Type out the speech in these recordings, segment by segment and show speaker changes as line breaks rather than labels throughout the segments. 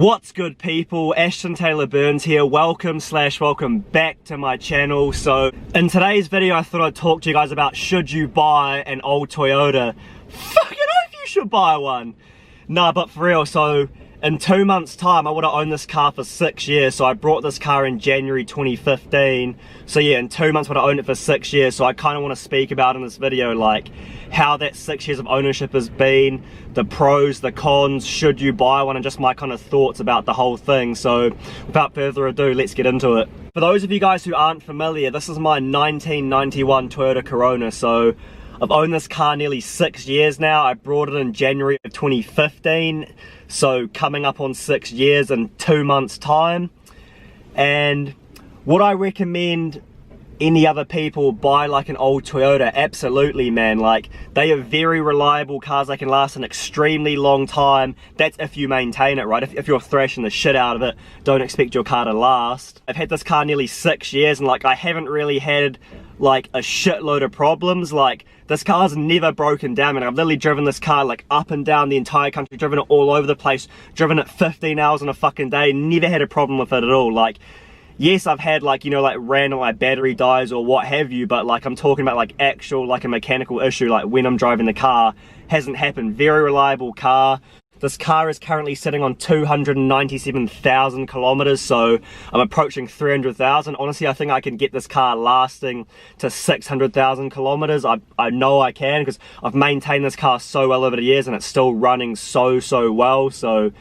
What's good, people? Ashton Taylor Burns here. Welcome back to my channel. So in today's video I thought I'd talk to you guys about, should you buy an old Toyota? Fucking hope you should buy one. Nah, but for real, so in 2 months time I would have owned this car for 6 years. So I brought this car in January 2015. So yeah, in 2 months I would have owned it for 6 years. So I kind of want to speak about in this video like how that 6 years of ownership has been, the pros, the cons, should you buy one, and just my kind of thoughts about the whole thing. So without further ado, let's get into it. For those of you guys who aren't familiar, this is my 1991 Toyota Corona. So I've owned this car nearly 6 years now. I brought it in January of 2015, so coming up on 6 years in 2 months time. And would I recommend any other people buy like an old Toyota? Absolutely, man. Like, they are very reliable cars. They can last an extremely long time. That's if you maintain it, right? If you're thrashing the shit out of it, don't expect your car to last. I've had this car nearly 6 years and like I haven't really had like a shitload of problems. Like, this car's never broken down, and I've literally driven this car like up and down the entire country, driven it all over the place, driven it 15 hours on a fucking day, never had a problem with it at all. Like, yes, I've had like, you know, like random like battery dies or what have you, but like I'm talking about like actual like a mechanical issue, like when I'm driving the car, hasn't happened. Very reliable car. This car is currently sitting on 297,000 kilometers, so I'm approaching 300,000. Honestly, I think I can get this car lasting to 600,000 kilometers. I know I can, because I've maintained this car so well over the years and it's still running so well, so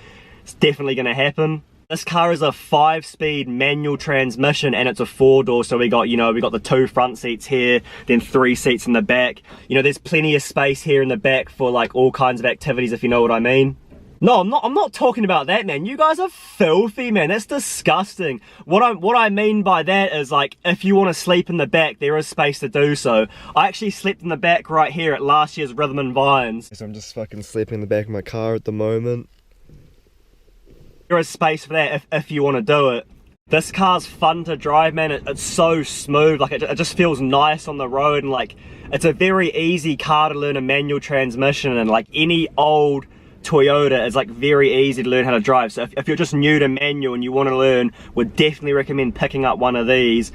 it's definitely going to happen. This car is a 5-speed manual transmission and it's a 4-door, so we got, you know, we got the 2 front seats here, then 3 seats in the back. You know, there's plenty of space here in the back for like all kinds of activities, if you know what I mean. No, I'm not talking about that, man. You guys are filthy, man. That's disgusting. What I mean by that is, like, if you want to sleep in the back, there is space to do so. I actually slept in the back right here at last year's Rhythm and Vines.
So I'm just fucking sleeping in the back of my car at the moment.
There is space for that if you want to do it. This car's fun to drive, man. It's so smooth. Like, it just feels nice on the road, and like, it's a very easy car to learn a manual transmission, and like any old Toyota is like very easy to learn how to drive. So if you're just new to manual and you want to learn, would definitely recommend picking up one of these.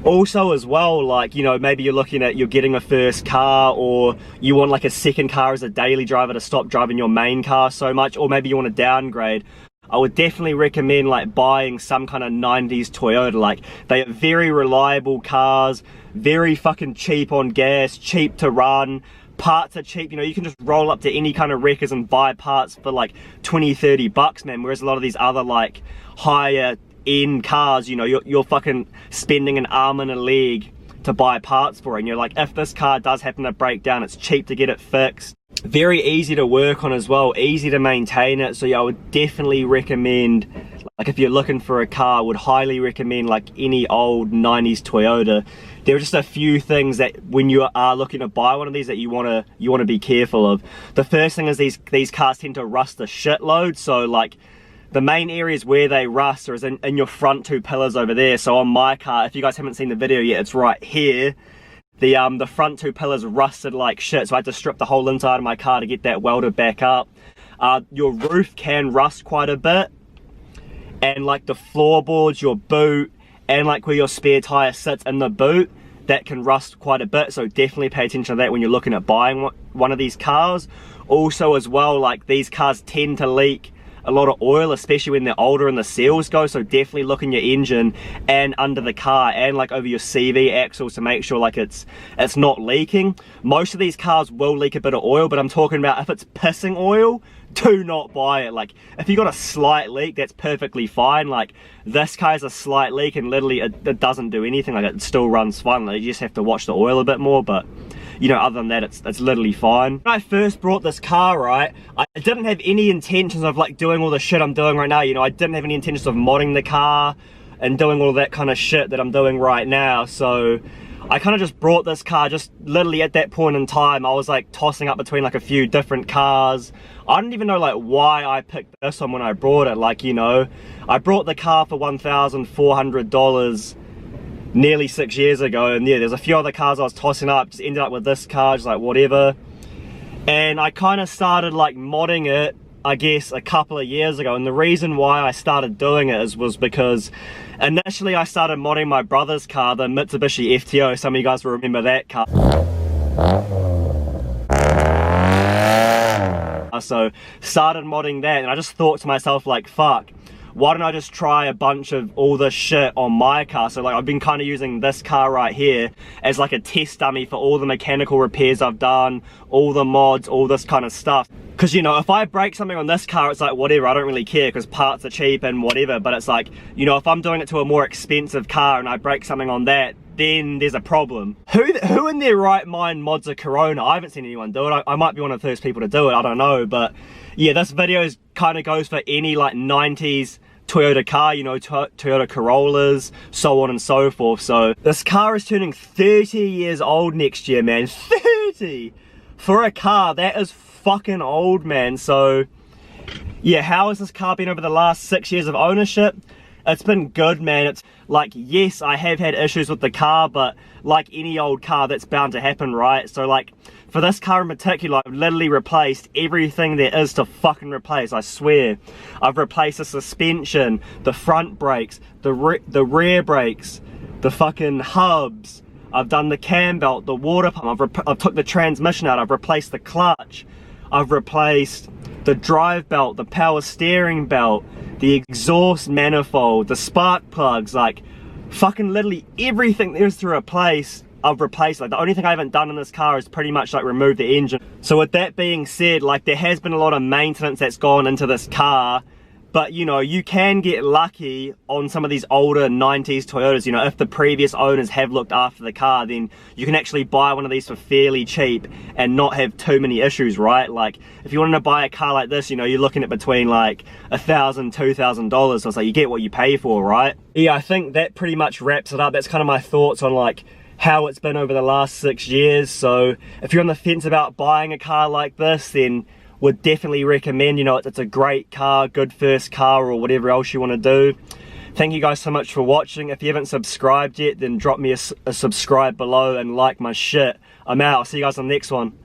Also as well, like, you know, maybe you're looking at, you're getting a first car, or you want like a second car as a daily driver to stop driving your main car so much, or maybe you want to downgrade. I would definitely recommend like buying some kind of 90s Toyota. Like, they are very reliable cars, very fucking cheap on gas, cheap to run. Parts are cheap, you know, you can just roll up to any kind of wreckers and buy parts for like 20-30 bucks, man. Whereas a lot of these other like higher end cars, you know, you're fucking spending an arm and a leg to buy parts for it. And you're like, if this car does happen to break down, it's cheap to get it fixed. Very easy to work on as well, easy to maintain it. So yeah, I would definitely recommend, like, if you're looking for a car, I would highly recommend like any old 90s Toyota. There are just a few things that when you are looking to buy one of these that you want to be careful of. The first thing is these cars tend to rust a shitload. So like, the main areas where they rust is in your front 2 pillars over there. So on my car, if you guys haven't seen the video yet, it's right here. The front 2 pillars rusted like shit, so I had to strip the whole inside of my car to get that welded back up. Your roof can rust quite a bit, and like the floorboards, your boot, and like where your spare tire sits in the boot, that can rust quite a bit. So definitely pay attention to that when you're looking at buying one of these cars. Also as well, like, these cars tend to leak a lot of oil, especially when they're older and the seals go, so definitely look in your engine and under the car and like over your CV axles to make sure like it's not leaking. Most of these cars will leak a bit of oil, but I'm talking about if it's pissing oil, do not buy it. Like, if you got a slight leak, that's perfectly fine. Like, this car has a slight leak and literally it doesn't do anything. Like, it still runs fine. Like, you just have to watch the oil a bit more, but you know, other than that, it's literally fine. When I first brought this car, right, I didn't have any intentions of like doing all the shit I'm doing right now. You know, I didn't have any intentions of modding the car and doing all that kind of shit that I'm doing right now. So I kind of just brought this car, just literally at that point in time, I was like tossing up between like a few different cars. I don't even know like why I picked this one when I brought it. Like, you know, I brought the car for $1,400 nearly 6 years ago, and yeah, there's a few other cars I was tossing up, just ended up with this car, just like whatever. And I kind of started like modding it I guess, a couple of years ago, and the reason why I started doing it was because initially I started modding my brother's car, the Mitsubishi FTO. Some of you guys will remember that car. So started modding that, and I just thought to myself, like, fuck, why don't I just try a bunch of all this shit on my car? So like, I've been kind of using this car right here as like a test dummy for all the mechanical repairs I've done, all the mods, all this kind of stuff. Because, you know, if I break something on this car, it's like, whatever, I don't really care because parts are cheap and whatever. But it's like, you know, if I'm doing it to a more expensive car and I break something on that, then there's a problem. Who in their right mind mods a Corona? I haven't seen anyone do it. I might be one of the first people to do it, I don't know. But yeah, this video kind of goes for any like 90s Toyota car, you know, Toyota Corollas, so on and so forth. So this car is turning 30 years old next year, man. 30! For a car, that is fucking old, man. So yeah, how has this car been over the last 6 years of ownership? It's been good, man. It's like, yes, I have had issues with the car, but like any old car, that's bound to happen, right? So like, for this car in particular, I've literally replaced everything there is to fucking replace, I swear. I've replaced the suspension, the front brakes, the rear brakes, the fucking hubs. I've done the cam belt, the water pump, I've took the transmission out, I've replaced the clutch. I've replaced the drive belt, the power steering belt, the exhaust manifold, the spark plugs, like fucking literally everything there is to replace, I've replaced. Like the only thing I haven't done in this car is pretty much like remove the engine. So with that being said, like there has been a lot of maintenance that's gone into this car, but you know, you can get lucky on some of these older 90s Toyotas. You know, if the previous owners have looked after the car, then you can actually buy one of these for fairly cheap and not have too many issues, right? Like if you wanted to buy a car like this, you know, you're looking at between like $1,000, $2,000. So it's like you get what you pay for, right? Yeah, I think that pretty much wraps it up. That's kind of my thoughts on like how it's been over the last 6 years. So if you're on the fence about buying a car like this, then would definitely recommend, you know, it's a great car, good first car, or whatever else you want to do. Thank you guys so much for watching. If you haven't subscribed yet, then drop me a subscribe below and like my shit. I'm out. I'll see you guys on the next one.